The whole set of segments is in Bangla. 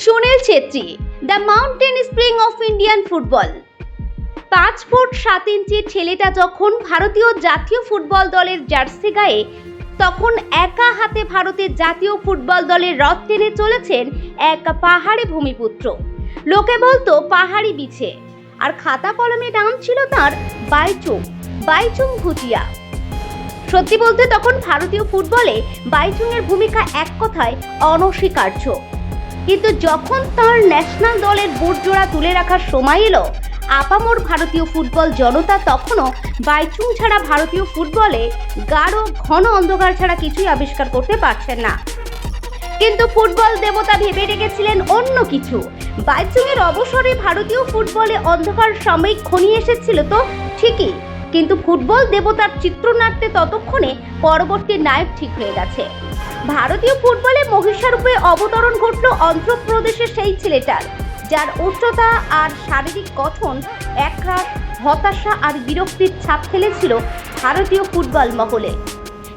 Sunil Chhetri, the mountain spring of Indian football. 5 foot 7 ইঞ্চির ছেলেটা যখন ভারতীয় জাতীয় ফুটবল দলের জার্সি গায়ে, তখন একা হাতে ভারতের জাতীয় ফুটবল দলের রথ টেনে চলেছেন এক পাহাড়ি ভূমিপুত্র। লোকে বলতো পাহাড়ি বিছে, আর খাতা কলমে নাম ছিল তার বাইচুং ভুটিয়া। সত্যি বলতে তখন ভারতীয় ফুটবলে বাইচুংয়ের ভূমিকা এক কথায় অনস্বীকার্য। কিন্তু যখন তার ন্যাশনাল দলের বুট জোড়া তুলে রাখার সময় এলো, আপামর ভারতীয় ফুটবল জনতা তখনও বাইচুং ছাড়া ভারতীয় ফুটবলে গাঢ় ঘন অন্ধকার ছাড়া কিছুই আবিষ্কার করতে পারছেন না। কিন্তু ফুটবল দেবতা ভেবে রেখেছিলেন অন্য কিছু। বাইচুংয়ের অবসরে ভারতীয় ফুটবলে অন্ধকার সাময়িক ঘনিয়ে এসেছিল তো ঠিকই, কিন্তু ফুটবল দেবতার চিত্রনাট্যে ততক্ষণে পরবর্তী নায়ক ঠিক হয়ে গেছে। ভারতীয় ফুটবলে মহিষারূপে অবতরণ ঘটল অন্ধ্রপ্রদেশের সেই ছেলেটার, যার উচ্চতা আর শারীরিক গঠন একরাশ হতাশা আর বিরক্তির ছাপ ফেলেছিল ভারতীয় ফুটবল মহলে।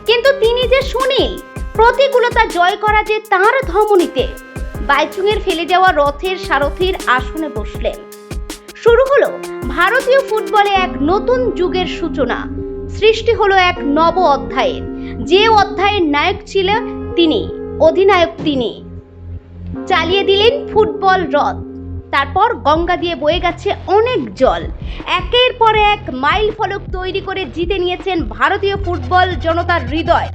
কিন্তু তিনি যে সুনীল, প্রতিকূলতা জয় করা যে তাঁর ধমনীতে। বাইচুংয়ের ফেলে যাওয়া রথের সারথির আসনে বসলেন। শুরু হলো ভারতীয় ফুটবলে এক নতুন যুগের সূচনা। সৃষ্টি হলো এক নব অধ্যায়ের, যে অধ্যায়ের নায়ক ছিল তিনি, অধিনায়ক তিনি। চালিয়ে দিলেন ফুটবল রথ। তারপর গঙ্গা দিয়ে বয়ে গেছে অনেক জল। একের পর এক মাইল ফলক তৈরি করে জিতে নিয়েছেন ভারতীয় ফুটবল জনতার হৃদয়।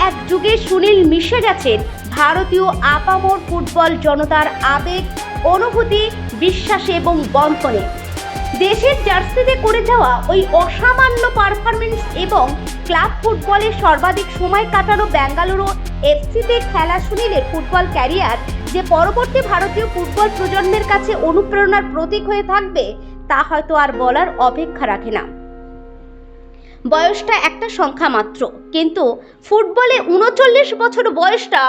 এক যুগে সুনীল মিশে গেছেন ভারতীয় আপামর ফুটবল জনতার আবেগ, অনুভূতি, বিশ্বাসে এবং বন্ধনে। দেশের জার্সিতে করে যাওয়া ওই অসামান্য পারফরমেন্স এবং ক্লাব ফুটবলে সর্বাধিক সময় কাটানো বেঙ্গালুরু এফসিতে খেলা সুনীলের ফুটবল ক্যারিয়ার যে পরবর্তী ভারতীয় ফুটবল প্রজন্মের কাছে অনুপ্রেরণার প্রতীক হয়ে থাকবে, তা হয়তো আর বলার অপেক্ষা রাখে না। বয়সটা একটা সংখ্যা মাত্র, কিন্তু ফুটবলে 39 বছর বয়সটা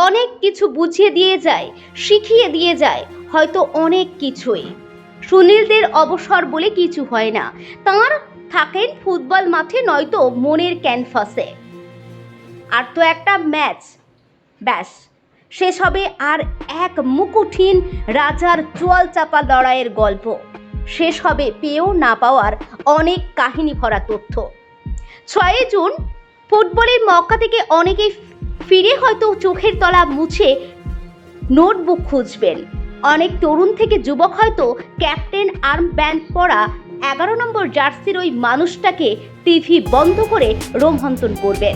অনেক কিছু বুঝিয়ে দিয়ে যায়, শিখিয়ে দিয়ে যায় হয়তো অনেক কিছুই। সুনীলদের অবসর বলে কিছু হয় না, তাঁর থাকেন ফুটবল মাঠে নয়তো মনের ক্যানভাসে। আর তো একটা ম্যাচ, ব্যাস শেষ হবে আর এক মুকুটহীন রাজার চোয়াল চাপা লড়াইয়ের গল্প। শেষ হবে পেয়েও না পাওয়ার অনেক কাহিনী ভরা তথ্য। 6 জুন ফুটবলের মক্কা থেকে অনেকেই ফিরে হয়তো চোখের তলা মুছে নোটবুক খুঁজবেন। অনেক তরুণ থেকে যুবক হয়তো ক্যাপ্টেন আর্মব্যান্ড পরা 11 নম্বর জার্সির ওই মানুষটাকে টিভি বন্ধ করে রোমন্থন করবেন।